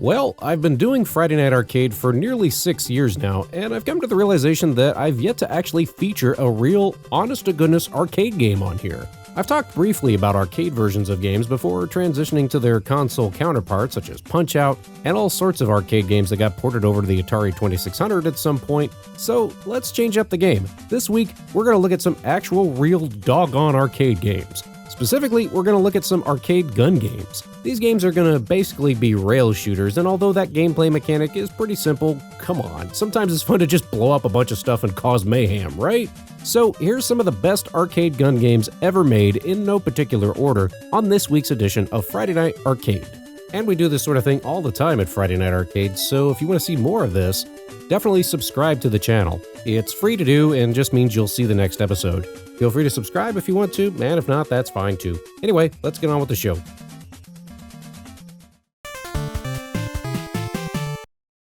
Well, I've been doing Friday Night Arcade for nearly 6 years now, and I've come to the realization that I've yet to actually feature a real, honest-to-goodness arcade game on here. I've talked briefly about arcade versions of games before transitioning to their console counterparts such as Punch-Out! And all sorts of arcade games that got ported over to the Atari 2600 at some point, so let's change up the game. This week, we're going to look at some actual real doggone arcade games. Specifically, we're going to look at some arcade gun games. These games are going to basically be rail shooters, and although that gameplay mechanic is pretty simple, come on, sometimes it's fun to just blow up a bunch of stuff and cause mayhem, right? So here's some of the best arcade gun games ever made in no particular order on this week's edition of Friday Night Arcade. And we do this sort of thing all the time at Friday Night Arcade, so if you want to see more of this, definitely subscribe to the channel. It's free to do and just means you'll see the next episode. Feel free to subscribe if you want to, and if not, that's fine too. Anyway, let's get on with the show.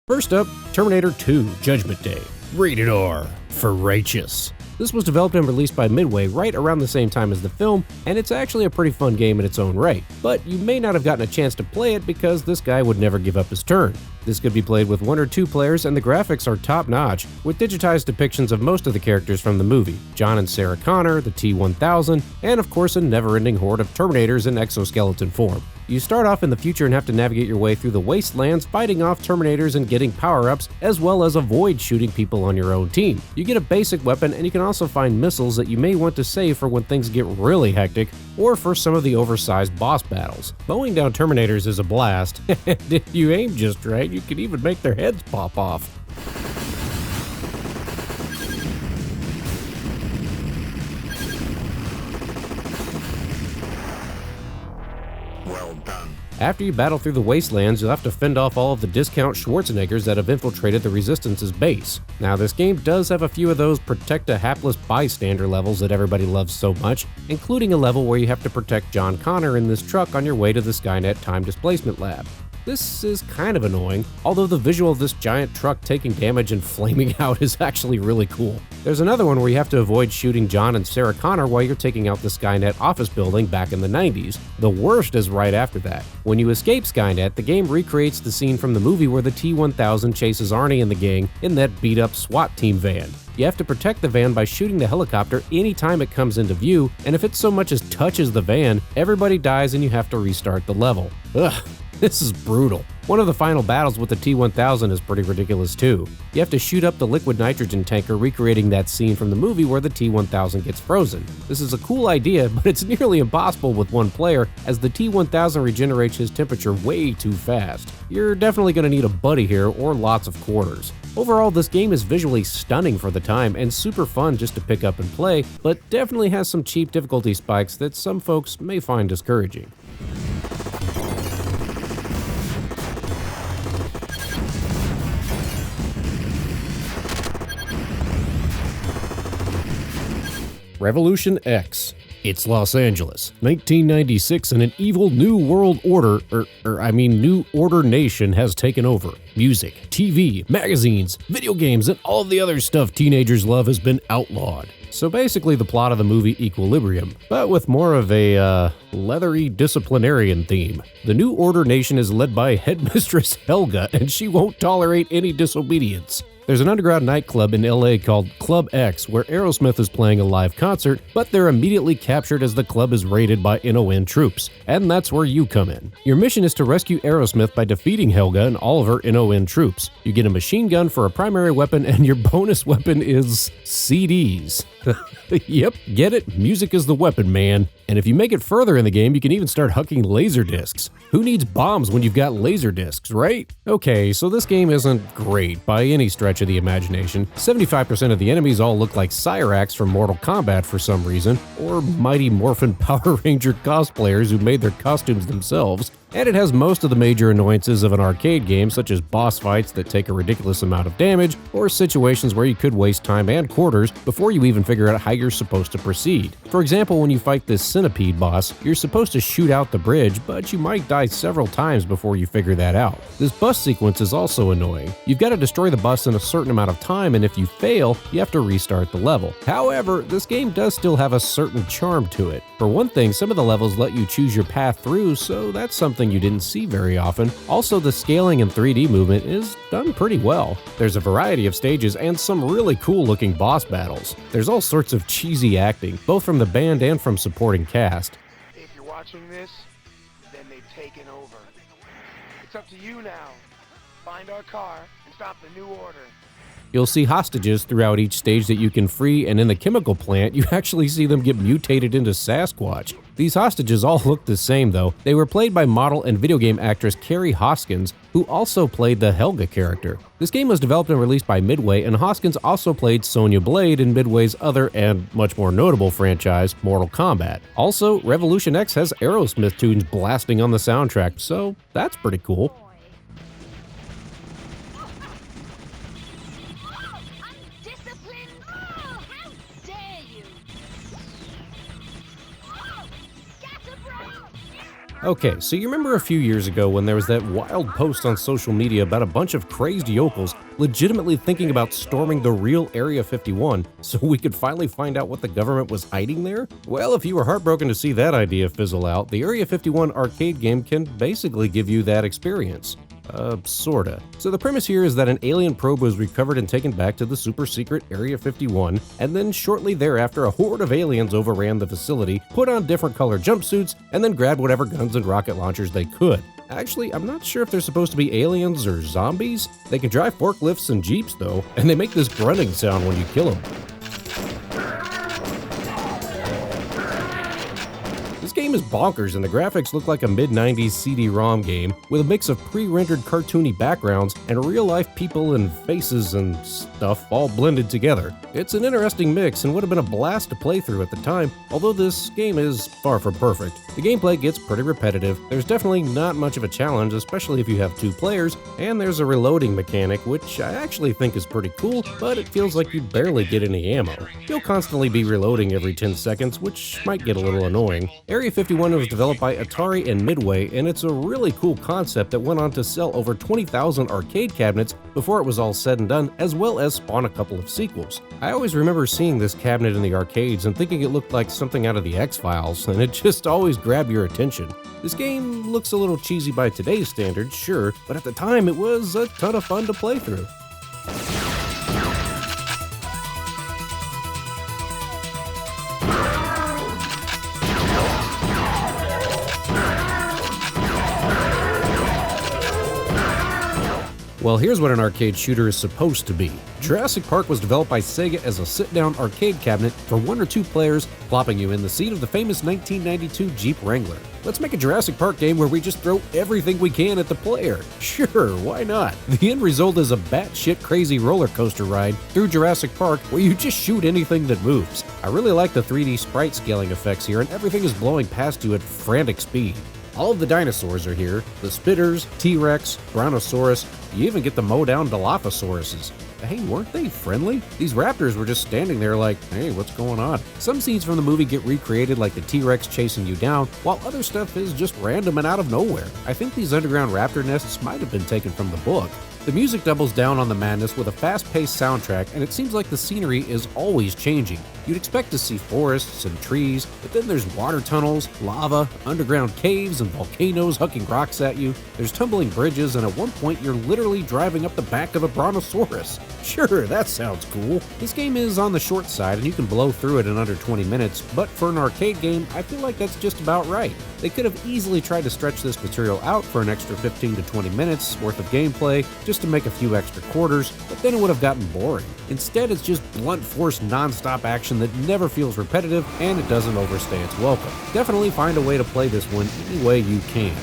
First up, Terminator 2 Judgment Day. Rated R for righteous. This was developed and released by Midway right around the same time as the film, and it's actually a pretty fun game in its own right. But you may not have gotten a chance to play it because this guy would never give up his turn. This could be played with 1 or 2 players, and the graphics are top-notch, with digitized depictions of most of the characters from the movie, John and Sarah Connor, the T-1000, and of course a never-ending horde of Terminators in exoskeleton form. You start off in the future and have to navigate your way through the wastelands, fighting off Terminators and getting power-ups, as well as avoid shooting people on your own team. You get a basic weapon, and you can also find missiles that you may want to save for when things get really hectic, or for some of the oversized boss battles. Mowing down Terminators is a blast, and if you aim just right, you can even make their heads pop off. After you battle through the wastelands, you'll have to fend off all of the discount Schwarzeneggers that have infiltrated the Resistance's base. Now, this game does have a few of those protect a hapless bystander levels that everybody loves so much, including a level where you have to protect John Connor in this truck on your way to the Skynet Time Displacement Lab. This is kind of annoying, although the visual of this giant truck taking damage and flaming out is actually really cool. There's another one where you have to avoid shooting John and Sarah Connor while you're taking out the Skynet office building back in the 90s. The worst is right after that. When you escape Skynet, the game recreates the scene from the movie where the T-1000 chases Arnie and the gang in that beat-up SWAT team van. You have to protect the van by shooting the helicopter anytime it comes into view, and if it so much as touches the van, everybody dies and you have to restart the level. Ugh. This is brutal. One of the final battles with the T-1000 is pretty ridiculous too. You have to shoot up the liquid nitrogen tanker, recreating that scene from the movie where the T-1000 gets frozen. This is a cool idea, but it's nearly impossible with one player, as the T-1000 regenerates his temperature way too fast. You're definitely going to need a buddy here, or lots of quarters. Overall, this game is visually stunning for the time and super fun just to pick up and play, but definitely has some cheap difficulty spikes that some folks may find discouraging. Revolution X. It's Los Angeles, 1996, and an evil new world order, New Order nation has taken over. Music, TV, magazines, video games, and all the other stuff teenagers love has been outlawed. So basically the plot of the movie Equilibrium, but with more of a, leathery disciplinarian theme. The New Order nation is led by Headmistress Helga, and she won't tolerate any disobedience. There's an underground nightclub in LA called Club X where Aerosmith is playing a live concert, but they're immediately captured as the club is raided by NON troops, and that's where you come in. Your mission is to rescue Aerosmith by defeating Helga and all of her NON troops. You get a machine gun for a primary weapon, and your bonus weapon is CDs. Yep, get it? Music is the weapon, man. And if you make it further in the game, you can even start hucking laser discs. Who needs bombs when you've got laser discs, right? Okay, so this game isn't great by any stretch of the imagination. 75% of the enemies all look like Cyrax from Mortal Kombat for some reason, or Mighty Morphin Power Ranger cosplayers who made their costumes themselves. And it has most of the major annoyances of an arcade game, such as boss fights that take a ridiculous amount of damage, or situations where you could waste time and quarters before you even figure out how you're supposed to proceed. For example, when you fight this centipede boss, you're supposed to shoot out the bridge, but you might die several times before you figure that out. This bus sequence is also annoying. You've got to destroy the bus in a certain amount of time, and if you fail, you have to restart the level. However, this game does still have a certain charm to it. For one thing, some of the levels let you choose your path through, so that's something something you didn't see very often. Also, the scaling and 3D movement is done pretty well. There's a variety of stages and some really cool looking boss battles. There's all sorts of cheesy acting, both from the band and from supporting cast. If you're watching this, then they've taken over. It's up to you now. Find our car and stop the new order. You'll see hostages throughout each stage that you can free, and in the chemical plant, you actually see them get mutated into Sasquatch. These hostages all look the same though. They were played by model and video game actress Carrie Hoskins, who also played the Helga character. This game was developed and released by Midway, and Hoskins also played Sonya Blade in Midway's other and much more notable franchise, Mortal Kombat. Also, Revolution X has Aerosmith tunes blasting on the soundtrack, so that's pretty cool. Okay, so you remember a few years ago when there was that wild post on social media about a bunch of crazed yokels legitimately thinking about storming the real Area 51 so we could finally find out what the government was hiding there? Well, if you were heartbroken to see that idea fizzle out, the Area 51 arcade game can basically give you that experience. Sorta. So the premise here is that an alien probe was recovered and taken back to the super-secret Area 51, and then shortly thereafter a horde of aliens overran the facility, put on different colored jumpsuits, and then grabbed whatever guns and rocket launchers they could. Actually, I'm not sure if they're supposed to be aliens or zombies. They can drive forklifts and jeeps though, and they make this grunting sound when you kill them. This game is bonkers, and the graphics look like a mid-90s CD-ROM game with a mix of pre-rendered cartoony backgrounds and real-life people and faces and stuff all blended together. It's an interesting mix and would have been a blast to play through at the time, although this game is far from perfect. The gameplay gets pretty repetitive, there's definitely not much of a challenge, especially if you have two players, and there's a reloading mechanic, which I actually think is pretty cool, but it feels like you barely get any ammo. You'll constantly be reloading every 10 seconds, which might get a little annoying. Area 51 was developed by Atari and Midway, and it's a really cool concept that went on to sell over 20,000 arcade cabinets before it was all said and done, as well as spawn a couple of sequels. I always remember seeing this cabinet in the arcades and thinking it looked like something out of the X-Files, and it just always grabbed your attention. This game looks a little cheesy by today's standards, sure, but at the time it was a ton of fun to play through. Well, here's what an arcade shooter is supposed to be. Jurassic Park was developed by Sega as a sit-down arcade cabinet for 1 or 2 players, plopping you in the seat of the famous 1992 Jeep Wrangler. Let's make a Jurassic Park game where we just throw everything we can at the player. Sure, why not? The end result is a batshit crazy roller coaster ride through Jurassic Park where you just shoot anything that moves. I really like the 3D sprite scaling effects here, and everything is blowing past you at frantic speed. All of the dinosaurs are here, the Spitters, T-Rex, Brontosaurus, you even get the mow down Dilophosauruses. Hey, weren't they friendly? These raptors were just standing there like, hey, what's going on? Some scenes from the movie get recreated like the T-Rex chasing you down, while other stuff is just random and out of nowhere. I think these underground raptor nests might have been taken from the book. The music doubles down on the madness with a fast-paced soundtrack, and it seems like the scenery is always changing. You'd expect to see forests and trees, but then there's water tunnels, lava, underground caves, and volcanoes hucking rocks at you. There's tumbling bridges, and at one point you're literally driving up the back of a brontosaurus. Sure, that sounds cool. This game is on the short side, and you can blow through it in under 20 minutes, but for an arcade game, I feel like that's just about right. They could have easily tried to stretch this material out for an extra 15 to 20 minutes worth of gameplay, just to make a few extra quarters, but then it would have gotten boring. Instead, it's just blunt force non-stop action that never feels repetitive, and it doesn't overstay its welcome. Definitely find a way to play this one any way you can.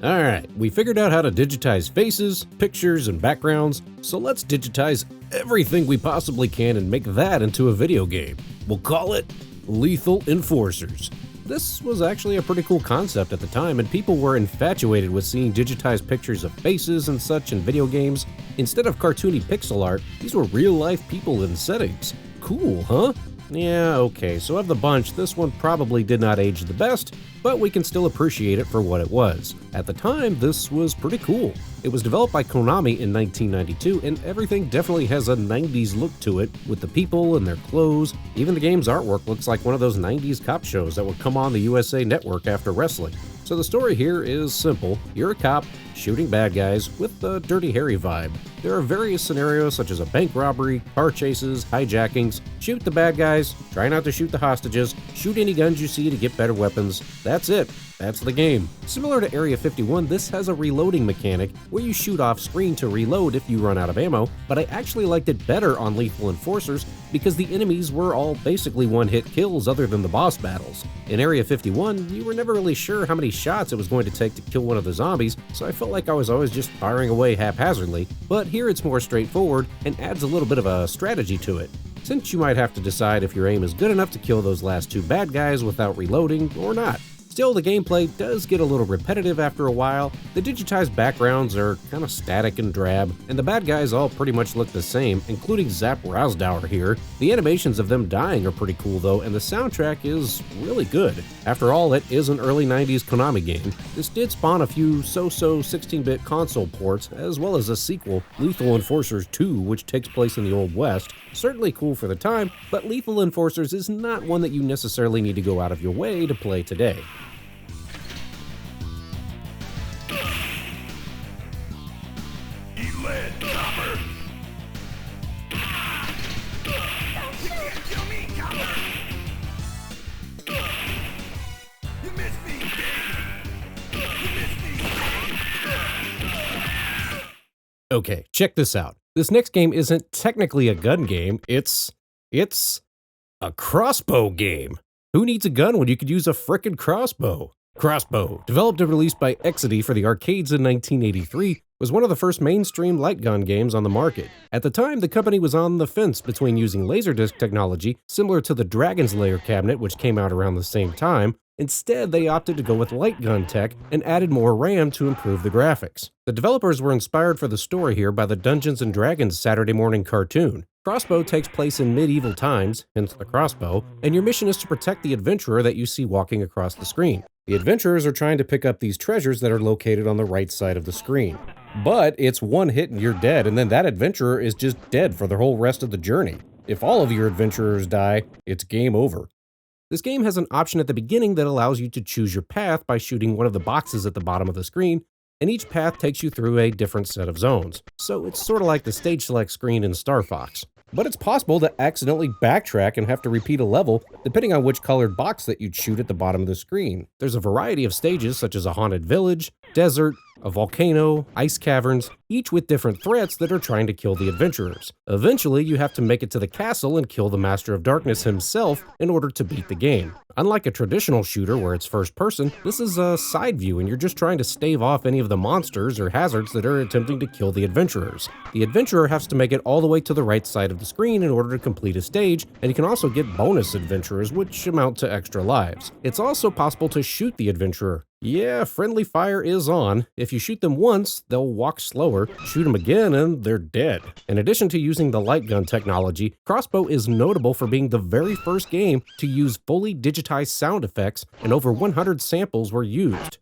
Alright, we figured out how to digitize faces, pictures, and backgrounds, so let's digitize everything we possibly can and make that into a video game. We'll call it Lethal Enforcers. This was actually a pretty cool concept at the time, and people were infatuated with seeing digitized pictures of faces and such in video games. Instead of cartoony pixel art, these were real-life people in settings. Cool, huh? Yeah, okay, so of the bunch, this one probably did not age the best, but we can still appreciate it for what it was. At the time, this was pretty cool. It was developed by Konami in 1992, and everything definitely has a 90s look to it, with the people and their clothes. Even the game's artwork looks like one of those 90s cop shows that would come on the USA Network after wrestling. So the story here is simple. You're a cop, shooting bad guys with a Dirty Harry vibe. There are various scenarios such as a bank robbery, car chases, hijackings, shoot the bad guys, try not to shoot the hostages, shoot any guns you see to get better weapons. That's it. That's the game. Similar to Area 51, this has a reloading mechanic where you shoot off screen to reload if you run out of ammo, but I actually liked it better on Lethal Enforcers because the enemies were all basically one-hit kills other than the boss battles. In Area 51, you were never really sure how many shots it was going to take to kill one of the zombies, so I felt like I was always just firing away haphazardly, but here it's more straightforward and adds a little bit of a strategy to it, since you might have to decide if your aim is good enough to kill those last two bad guys without reloading or not. Still, the gameplay does get a little repetitive after a while. The digitized backgrounds are kind of static and drab, and the bad guys all pretty much look the same, including Zap Rousdower here. The animations of them dying are pretty cool though, and the soundtrack is really good. After all, it is an early 90s Konami game. This did spawn a few so-so 16-bit console ports, as well as a sequel, Lethal Enforcers 2, which takes place in the Old West. Certainly cool for the time, but Lethal Enforcers is not one that you necessarily need to go out of your way to play today. Okay, check this out. This next game isn't technically a gun game, it's a crossbow game. Who needs a gun when you could use a frickin' crossbow? Crossbow, developed and released by Exidy for the arcades in 1983, was one of the first mainstream light gun games on the market. At the time, the company was on the fence between using Laserdisc technology, similar to the Dragon's Lair cabinet which came out around the same time. Instead, they opted to go with light gun tech and added more RAM to improve the graphics. The developers were inspired for the story here by the Dungeons & Dragons Saturday morning cartoon. Crossbow takes place in medieval times, hence the crossbow, and your mission is to protect the adventurer that you see walking across the screen. The adventurers are trying to pick up these treasures that are located on the right side of the screen. But it's one hit and you're dead, and then that adventurer is just dead for the whole rest of the journey. If all of your adventurers die, it's game over. This game has an option at the beginning that allows you to choose your path by shooting one of the boxes at the bottom of the screen, and each path takes you through a different set of zones. So it's sort of like the stage select screen in Star Fox. But it's possible to accidentally backtrack and have to repeat a level depending on which colored box that you'd shoot at the bottom of the screen. There's a variety of stages such as a haunted village, desert, a volcano, ice caverns, each with different threats that are trying to kill the adventurers. Eventually, you have to make it to the castle and kill the Master of Darkness himself in order to beat the game. Unlike a traditional shooter where it's first person, this is a side view and you're just trying to stave off any of the monsters or hazards that are attempting to kill the adventurers. The adventurer has to make it all the way to the right side of the screen in order to complete a stage, and you can also get bonus adventurers which amount to extra lives. It's also possible to shoot the adventurer. Yeah, friendly fire is on. If you shoot them once, they'll walk slower, shoot them again, and they're dead. In addition to using the light gun technology, Crossbow is notable for being the very first game to use fully digitized sound effects, and over 100 samples were used.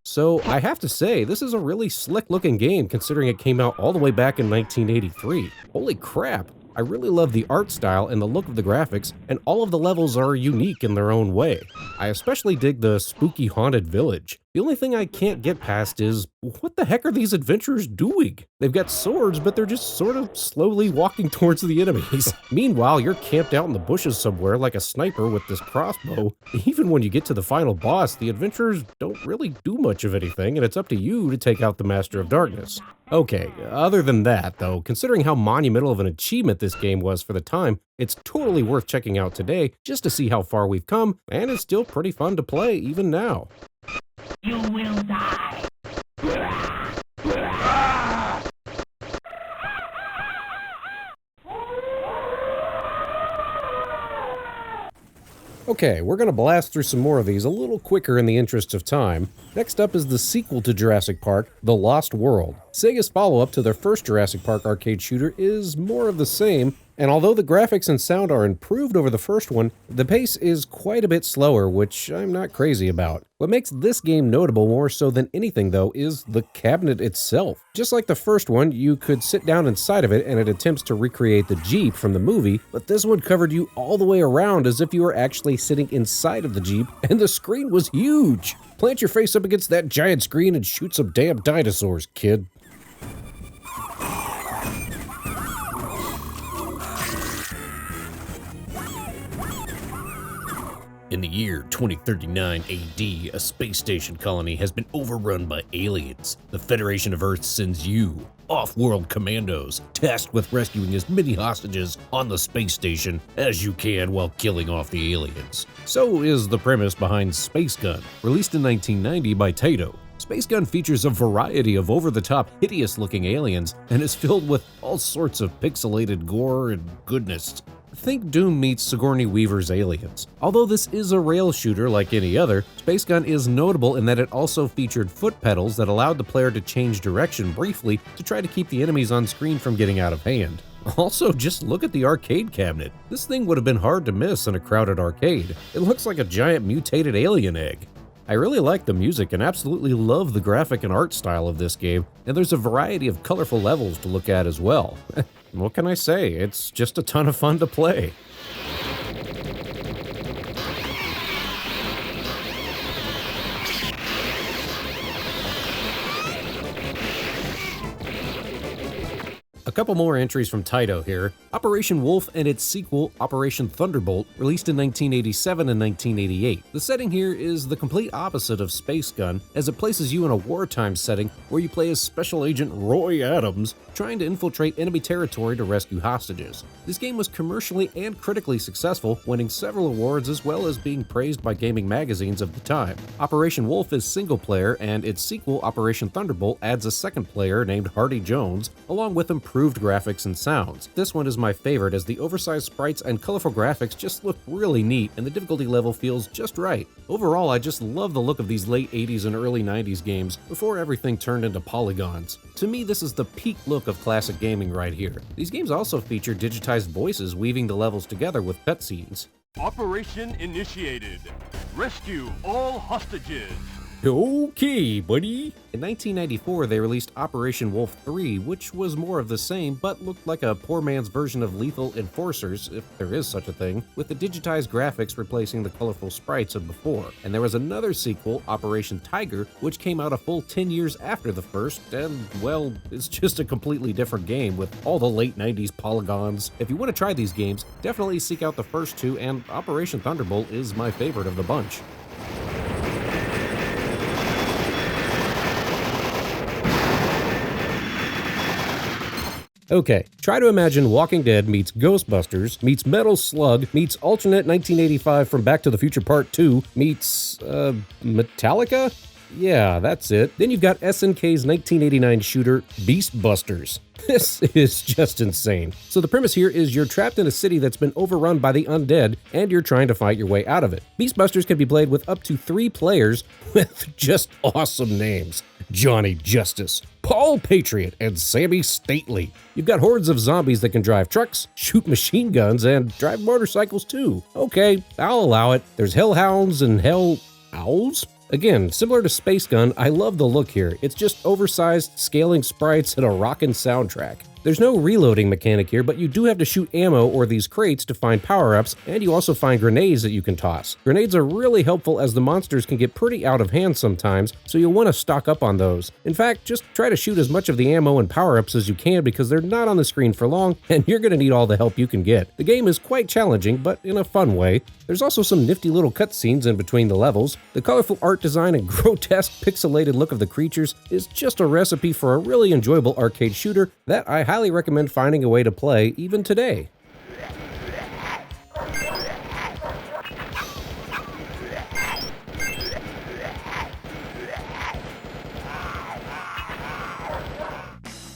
So I have to say, this is a really slick looking game considering it came out all the way back in 1983. Holy crap! I really love the art style and the look of the graphics, and all of the levels are unique in their own way. I especially dig the spooky haunted village. The only thing I can't get past is, what the heck are these adventurers doing? They've got swords, but they're just sort of slowly walking towards the enemies. Meanwhile, you're camped out in the bushes somewhere like a sniper with this crossbow. Even when you get to the final boss, the adventurers don't really do much of anything, and it's up to you to take out the Master of Darkness. Okay, other than that, though, considering how monumental of an achievement this game was for the time, it's totally worth checking out today just to see how far we've come, and it's still pretty fun to play even now. You will die. Okay, we're gonna blast through some more of these a little quicker in the interest of time. Next up is the sequel to Jurassic Park, The Lost World. Sega's follow-up to their first Jurassic Park arcade shooter is more of the same, and although the graphics and sound are improved over the first one, the pace is quite a bit slower, which I'm not crazy about. What makes this game notable more so than anything, though, is the cabinet itself. Just like the first one, you could sit down inside of it and it attempts to recreate the Jeep from the movie, but this one covered you all the way around as if you were actually sitting inside of the Jeep, and the screen was huge! Plant your face up against that giant screen and shoot some damn dinosaurs, kid. In the year 2039 AD, a space station colony has been overrun by aliens. The Federation of Earth sends you, off-world commandos, tasked with rescuing as many hostages on the space station as you can while killing off the aliens. So is the premise behind Space Gun, released in 1990 by Taito. Space Gun features a variety of over-the-top, hideous-looking aliens and is filled with all sorts of pixelated gore and goodness. Think Doom meets Sigourney Weaver's Aliens. Although this is a rail shooter like any other, Space Gun is notable in that it also featured foot pedals that allowed the player to change direction briefly to try to keep the enemies on screen from getting out of hand. Also, just look at the arcade cabinet. This thing would have been hard to miss in a crowded arcade. It looks like a giant mutated alien egg. I really like the music and absolutely love the graphic and art style of this game, and there's a variety of colorful levels to look at as well. What can I say? It's just a ton of fun to play. A couple more entries from Taito here. Operation Wolf and its sequel, Operation Thunderbolt, released in 1987 and 1988. The setting here is the complete opposite of Space Gun, as it places you in a wartime setting where you play as Special Agent Roy Adams, trying to infiltrate enemy territory to rescue hostages. This game was commercially and critically successful, winning several awards as well as being praised by gaming magazines of the time. Operation Wolf is single-player, and its sequel, Operation Thunderbolt, adds a second player named Hardy Jones, along with improved graphics and sounds. This one is my favorite as the oversized sprites and colorful graphics just look really neat and the difficulty level feels just right. Overall, I just love the look of these late 80s and early 90s games before everything turned into polygons. To me, this is the peak look of classic gaming right here. These games also feature digitized voices weaving the levels together with cutscenes. Operation initiated. Rescue all hostages. Okay, buddy. In 1994, they released Operation Wolf 3, which was more of the same, but looked like a poor man's version of Lethal Enforcers, if there is such a thing, with the digitized graphics replacing the colorful sprites of before. And there was another sequel, Operation Tiger, which came out a full 10 years after the first, and, well, it's just a completely different game with all the late 90s polygons. If you want to try these games, definitely seek out the first two, and Operation Thunderbolt is my favorite of the bunch. Okay, try to imagine Walking Dead meets Ghostbusters, meets Metal Slug, meets alternate 1985 from Back to the Future Part 2, meets, Metallica? Yeah, that's it. Then you've got SNK's 1989 shooter, Beastbusters. This is just insane. So the premise here is you're trapped in a city that's been overrun by the undead, and you're trying to fight your way out of it. Beastbusters can be played with up to 3 players with just awesome names. Johnny Justice, Paul Patriot, and Sammy Stately. You've got hordes of zombies that can drive trucks, shoot machine guns, and drive motorcycles too. Okay, I'll allow it. There's hellhounds and hell owls? Again, similar to Space Gun, I love the look here. It's just oversized, scaling sprites and a rockin' soundtrack. There's no reloading mechanic here, but you do have to shoot ammo or these crates to find power-ups, and you also find grenades that you can toss. Grenades are really helpful as the monsters can get pretty out of hand sometimes, so you'll want to stock up on those. In fact, just try to shoot as much of the ammo and power-ups as you can because they're not on the screen for long, and you're going to need all the help you can get. The game is quite challenging, but in a fun way. There's also some nifty little cutscenes in between the levels. The colorful art design and grotesque pixelated look of the creatures is just a recipe for a really enjoyable arcade shooter that I highly recommend finding a way to play even today.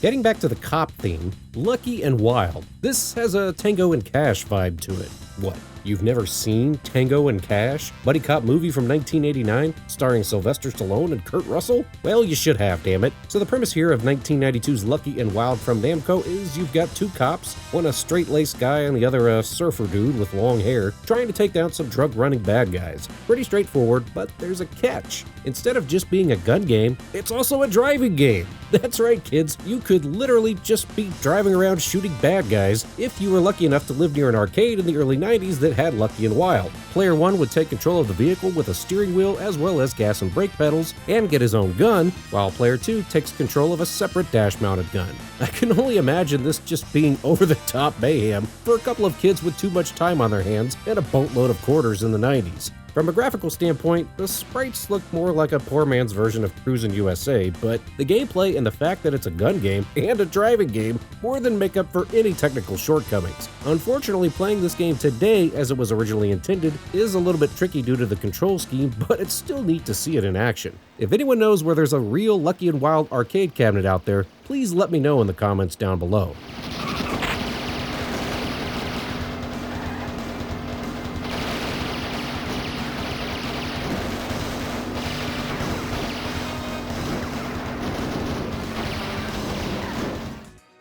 Getting back to the cop theme, Lucky and Wild. This has a Tango and Cash vibe to it. What? You've never seen Tango and Cash? Buddy cop movie from 1989 starring Sylvester Stallone and Kurt Russell? Well, you should have, damn it. So the premise here of 1992's Lucky and Wild from Namco is you've got two cops, one a straight-laced guy and the other a surfer dude with long hair, trying to take down some drug-running bad guys. Pretty straightforward, but there's a catch. Instead of just being a gun game, it's also a driving game. That's right, kids. You could literally just be driving around shooting bad guys if you were lucky enough to live near an arcade in the early 90s that had Lucky and Wild. Player 1 would take control of the vehicle with a steering wheel as well as gas and brake pedals and get his own gun, while Player 2 takes control of a separate dash-mounted gun. I can only imagine this just being over-the-top mayhem for a couple of kids with too much time on their hands and a boatload of quarters in the 90s. From a graphical standpoint, the sprites look more like a poor man's version of Cruisin' USA, but the gameplay and the fact that it's a gun game and a driving game more than make up for any technical shortcomings. Unfortunately, playing this game today as it was originally intended is a little bit tricky due to the control scheme, but it's still neat to see it in action. If anyone knows where there's a real Lucky and Wild arcade cabinet out there, please let me know in the comments down below.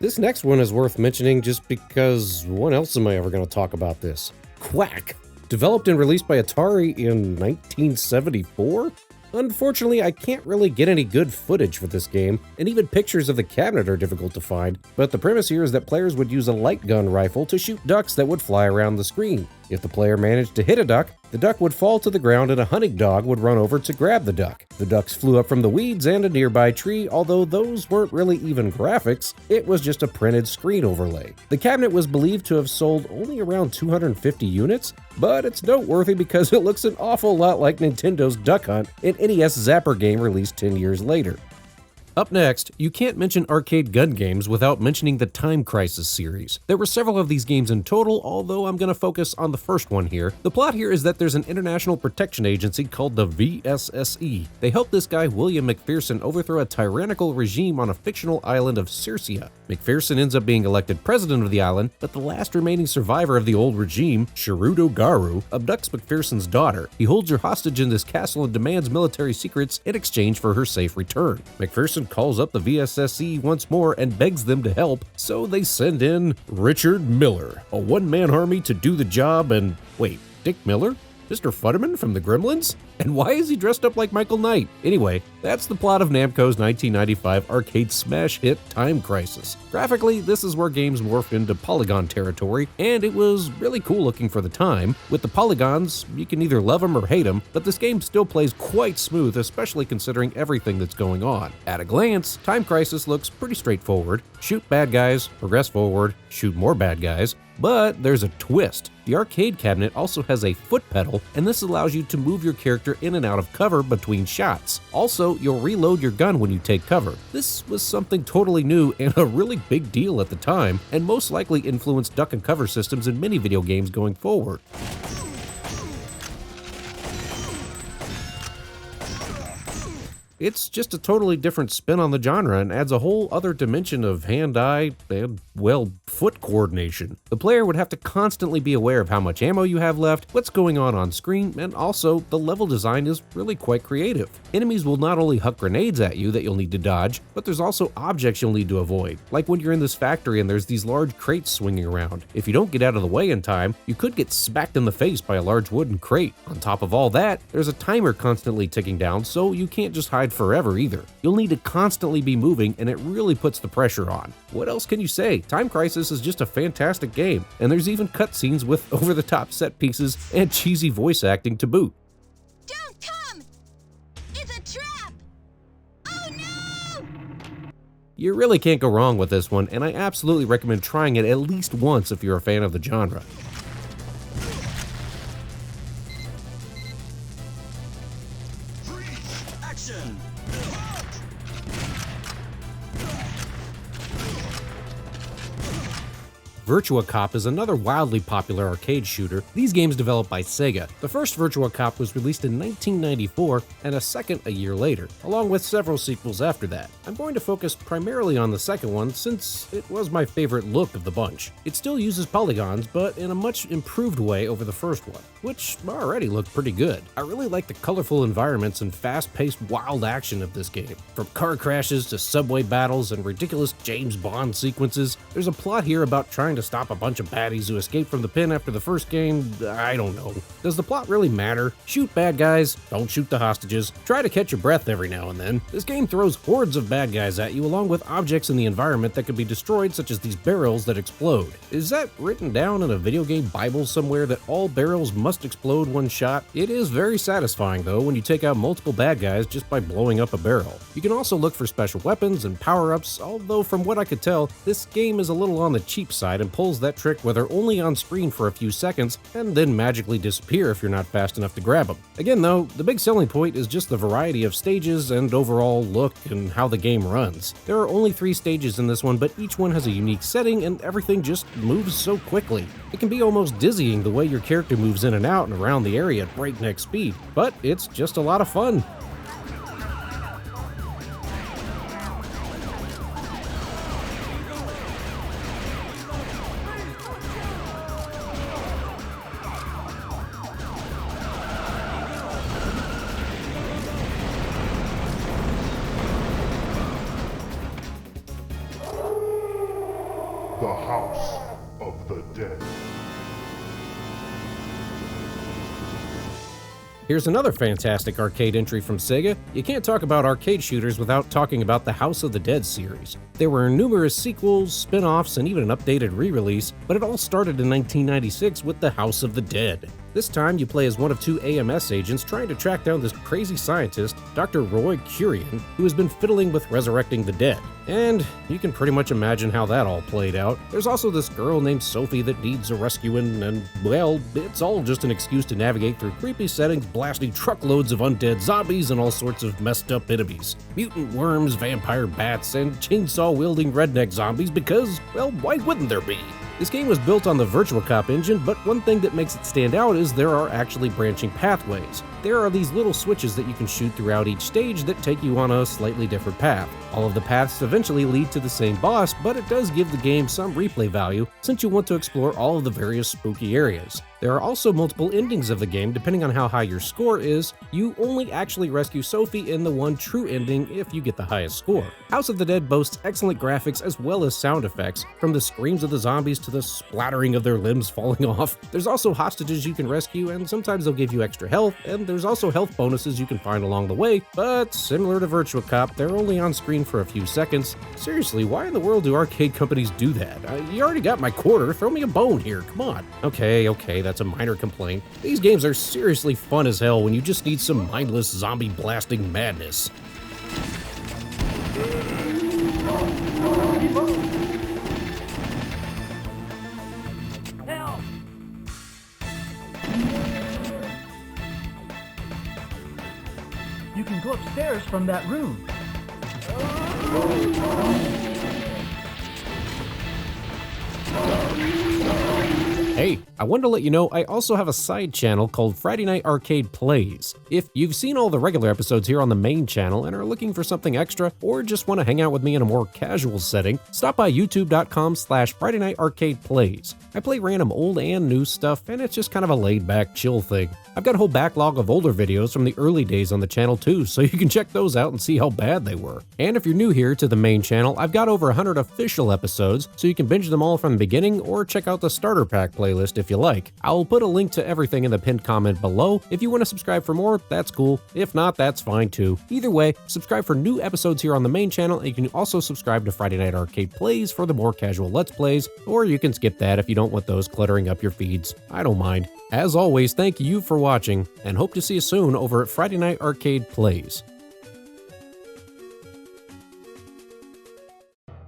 This next one is worth mentioning just because when else am I ever going to talk about this? QWAK. Developed and released by Atari in 1974? Unfortunately, I can't really get any good footage for this game, and even pictures of the cabinet are difficult to find, but the premise here is that players would use a light gun rifle to shoot ducks that would fly around the screen. If the player managed to hit a duck, the duck would fall to the ground and a hunting dog would run over to grab the duck. The ducks flew up from the weeds and a nearby tree, although those weren't really even graphics, it was just a printed screen overlay. The cabinet was believed to have sold only around 250 units, but it's noteworthy because it looks an awful lot like Nintendo's Duck Hunt, an NES Zapper game released 10 years later. Up next, you can't mention arcade gun games without mentioning the Time Crisis series. There were several of these games in total, although I'm going to focus on the first one here. The plot here is that there's an international protection agency called the VSSE. They help this guy William McPherson overthrow a tyrannical regime on a fictional island of Circia. McPherson ends up being elected president of the island, but the last remaining survivor of the old regime, Shirudo Garu, abducts McPherson's daughter. He holds her hostage in this castle and demands military secrets in exchange for her safe return. McPherson calls up the VSSE once more and begs them to help, so they send in Richard Miller, a one-man army to do the job. And wait, Dick Miller? Mr. Futterman from the Gremlins? And why is he dressed up like Michael Knight? Anyway, that's the plot of Namco's 1995 arcade smash hit Time Crisis. Graphically, this is where games morphed into polygon territory, and it was really cool looking for the time. With the polygons, you can either love them or hate them, but this game still plays quite smooth, especially considering everything that's going on. At a glance, Time Crisis looks pretty straightforward. Shoot bad guys, progress forward, shoot more bad guys. But there's a twist. The arcade cabinet also has a foot pedal, and this allows you to move your character in and out of cover between shots. Also, you'll reload your gun when you take cover. This was something totally new and a really big deal at the time, and most likely influenced duck and cover systems in many video games going forward. It's just a totally different spin on the genre and adds a whole other dimension of hand-eye and, well, foot coordination. The player would have to constantly be aware of how much ammo you have left, what's going on screen, and also the level design is really quite creative. Enemies will not only huck grenades at you that you'll need to dodge, but there's also objects you'll need to avoid. Like when you're in this factory and there's these large crates swinging around. If you don't get out of the way in time, you could get smacked in the face by a large wooden crate. On top of all that, there's a timer constantly ticking down, so you can't just hide forever either. You'll need to constantly be moving, and it really puts the pressure on. What else can you say? Time Crisis is just a fantastic game, and there's even cutscenes with over-the-top set pieces and cheesy voice acting to boot. Don't come! It's a trap! Oh no! You really can't go wrong with this one, and I absolutely recommend trying it at least once if you're a fan of the genre. Virtua Cop is another wildly popular arcade shooter, these games developed by Sega. The first Virtua Cop was released in 1994, and a second a year later, along with several sequels after that. I'm going to focus primarily on the second one since it was my favorite look of the bunch. It still uses polygons, but in a much improved way over the first one, which already looked pretty good. I really like the colorful environments and fast-paced wild action of this game. From car crashes to subway battles and ridiculous James Bond sequences, there's a plot here about trying to stop a bunch of baddies who escaped from the pen after the first game. I don't know. Does the plot really matter? Shoot bad guys, don't shoot the hostages, try to catch your breath every now and then. This game throws hordes of bad guys at you along with objects in the environment that can be destroyed, such as these barrels that explode. Is that written down in a video game Bible somewhere that all barrels must explode one shot? It is very satisfying though when you take out multiple bad guys just by blowing up a barrel. You can also look for special weapons and power-ups, although from what I could tell, this game is a little on the cheap side and pulls that trick where they're only on screen for a few seconds and then magically disappear if you're not fast enough to grab them. Again though, the big selling point is just the variety of stages and overall look and how the game runs. There are only 3 stages in this one, but each one has a unique setting and everything just moves so quickly. It can be almost dizzying the way your character moves in and out and around the area at breakneck speed, but it's just a lot of fun. The House of the Dead. Here's another fantastic arcade entry from Sega. You can't talk about arcade shooters without talking about the House of the Dead series. There were numerous sequels, spin-offs, and even an updated re-release, but it all started in 1996 with the House of the Dead. This time, you play as one of 2 AMS agents trying to track down this crazy scientist, Dr. Roy Curian, who has been fiddling with resurrecting the dead. And you can pretty much imagine how that all played out. There's also this girl named Sophie that needs a rescuing, and, well, it's all just an excuse to navigate through creepy settings, blasting truckloads of undead zombies and all sorts of messed up enemies. Mutant worms, vampire bats, and chainsaw-wielding redneck zombies because, well, why wouldn't there be? This game was built on the Virtua Cop engine, but one thing that makes it stand out is there are actually branching pathways. There are these little switches that you can shoot throughout each stage that take you on a slightly different path. All of the paths eventually lead to the same boss, but it does give the game some replay value since you want to explore all of the various spooky areas. There are also multiple endings of the game depending on how high your score is. You only actually rescue Sophie in the one true ending if you get the highest score. House of the Dead boasts excellent graphics as well as sound effects, from the screams of the zombies to the splattering of their limbs falling off. There's also hostages you can rescue, and sometimes they'll give you extra health, and there's also health bonuses you can find along the way, but similar to Virtua Cop, they're only on screen for a few seconds. Seriously, why in the world do arcade companies do that? You already got my quarter, throw me a bone here, come on. Okay, that's a minor complaint. These games are seriously fun as hell when you just need some mindless zombie blasting madness. Help! You can go upstairs from that room. Hey, I wanted to let you know I also have a side channel called Friday Night Arcade Plays. If you've seen all the regular episodes here on the main channel and are looking for something extra, or just want to hang out with me in a more casual setting, stop by youtube.com/Friday Night Arcade Plays. I play random old and new stuff, and it's just kind of a laid-back, chill thing. I've got a whole backlog of older videos from the early days on the channel too, so you can check those out and see how bad they were. And if you're new here to the main channel, I've got over 100 official episodes, so you can binge them all from the beginning or check out the starter pack playlist if you like. I'll put a link to everything in the pinned comment below. If you want to subscribe for more, that's cool. If not, that's fine too. Either way, subscribe for new episodes here on the main channel, and you can also subscribe to Friday Night Arcade Plays for the more casual Let's Plays, or you can skip that if you don't want those cluttering up your feeds. I don't mind. As always, thank you for watching, and hope to see you soon over at Friday Night Arcade Plays.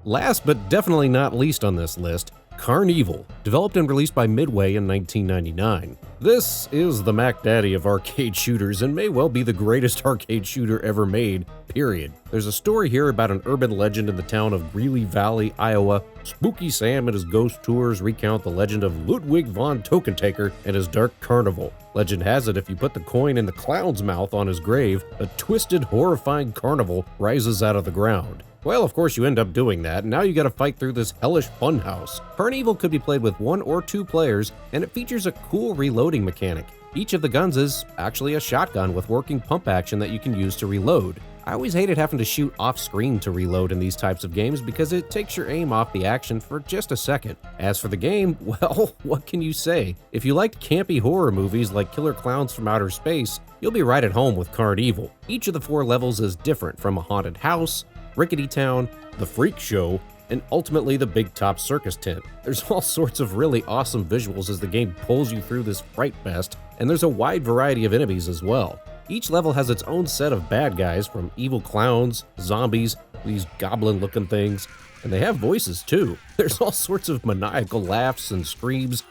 Last but definitely not least on this list, CarnEvil, developed and released by Midway in 1999. This is the Mac Daddy of arcade shooters and may well be the greatest arcade shooter ever made, period. There's a story here about an urban legend in the town of Greeley Valley, Iowa. Spooky Sam and his ghost tours recount the legend of Ludwig von Tokentaker and his dark carnival. Legend has it if you put the coin in the clown's mouth on his grave, a twisted, horrifying carnival rises out of the ground. Well, of course you end up doing that, and now you gotta fight through this hellish funhouse. CarnEvil could be played with 1 or 2 players, and it features a cool reloading mechanic. Each of the guns is actually a shotgun with working pump action that you can use to reload. I always hated having to shoot off-screen to reload in these types of games because it takes your aim off the action for just a second. As for the game, well, what can you say? If you liked campy horror movies like Killer Clowns from Outer Space, you'll be right at home with CarnEvil. Each of the 4 levels is different, from a haunted house, Rickety Town, the Freak Show, and ultimately the Big Top Circus Tent. There's all sorts of really awesome visuals as the game pulls you through this fright fest, and there's a wide variety of enemies as well. Each level has its own set of bad guys, from evil clowns, zombies, these goblin-looking things, and they have voices too. There's all sorts of maniacal laughs and screams.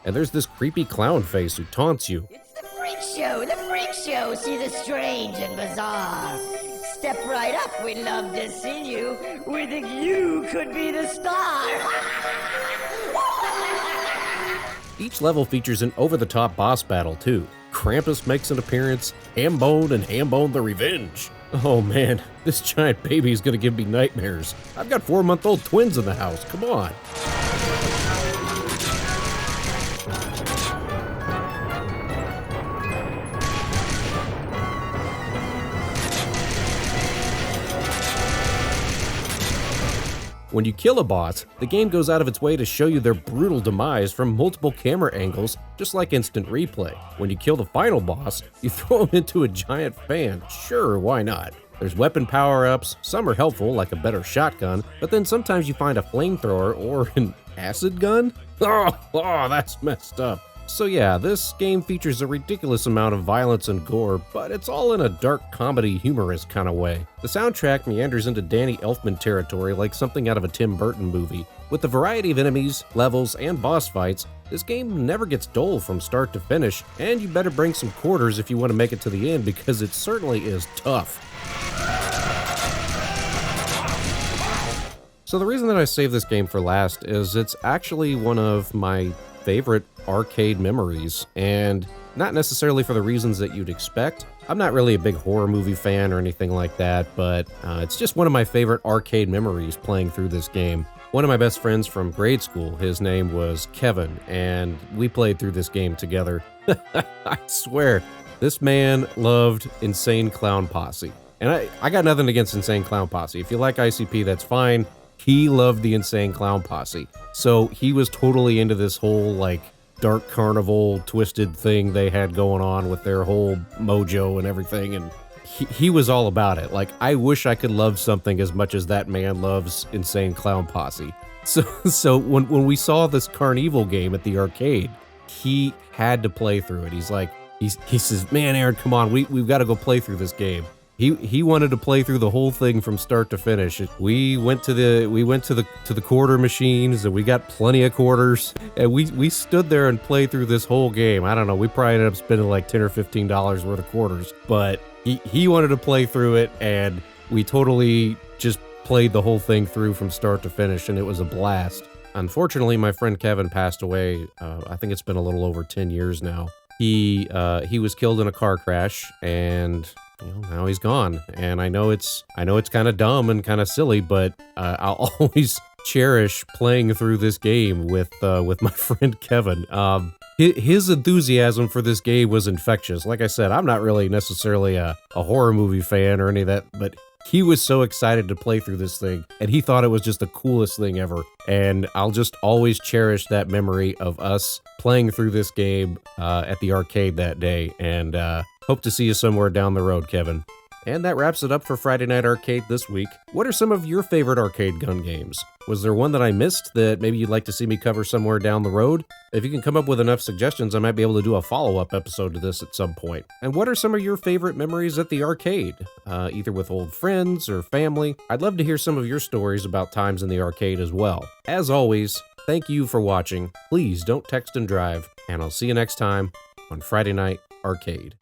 And there's this creepy clown face who taunts you. The freak show, see the strange and bizarre. Step right up, we'd love to see you. We think you could be the star. Each level features an over-the-top boss battle too. Krampus makes an appearance, Hambone and Hambone the Revenge. Oh man, this giant baby is gonna give me nightmares. I've got 4-month-old twins in the house, come on. When you kill a boss, the game goes out of its way to show you their brutal demise from multiple camera angles, just like Instant Replay. When you kill the final boss, you throw him into a giant fan. Sure, why not? There's weapon power-ups, some are helpful, like a better shotgun, but then sometimes you find a flamethrower or an acid gun? Oh, that's messed up. So yeah, this game features a ridiculous amount of violence and gore, but it's all in a dark comedy humorous kind of way. The soundtrack meanders into Danny Elfman territory like something out of a Tim Burton movie. With the variety of enemies, levels, and boss fights, this game never gets dull from start to finish, and you better bring some quarters if you want to make it to the end because it certainly is tough. So the reason that I saved this game for last is it's actually one of my favorite arcade memories, and not necessarily for the reasons that you'd expect. I'm not really a big horror movie fan or anything like that, but it's just one of my favorite arcade memories playing through this game. One of my best friends from grade school, his name was Kevin, and we played through this game together. I swear, this man loved Insane Clown Posse. And I got nothing against Insane Clown Posse. If you like ICP, that's fine. He loved the Insane Clown Posse. So he was totally into this whole, like, dark carnival twisted thing they had going on with their whole mojo and everything, and he was all about it. Like, I wish I could love something as much as that man loves Insane Clown Posse. So when we saw this CarnEvil game at the arcade, he had to play through it. He's like, he says, "Man, Aaron, come on, we've got to go play through this game." He wanted to play through the whole thing from start to finish. We went to the quarter machines, and we got plenty of quarters, and we stood there and played through this whole game. I don't know, we probably ended up spending like $10 or $15 worth of quarters, but he wanted to play through it, and we totally just played the whole thing through from start to finish, and it was a blast. Unfortunately, my friend Kevin passed away. I think it's been a little over 10 years now. He was killed in a car crash, and now he's gone. And I know it's kind of dumb and kind of silly, but I'll always cherish playing through this game with my friend Kevin. His enthusiasm for this game was infectious. Like I said, I'm not really necessarily a horror movie fan or any of that, but he was so excited to play through this thing, and he thought it was just the coolest thing ever. And I'll just always cherish that memory of us playing through this game at the arcade that day, and hope to see you somewhere down the road, Kevin. And that wraps it up for Friday Night Arcade this week. What are some of your favorite arcade gun games? Was there one that I missed that maybe you'd like to see me cover somewhere down the road? If you can come up with enough suggestions, I might be able to do a follow-up episode to this at some point. And what are some of your favorite memories at the arcade? Either with old friends or family? I'd love to hear some of your stories about times in the arcade as well. As always, thank you for watching. Please don't text and drive, and I'll see you next time on Friday Night Arcade.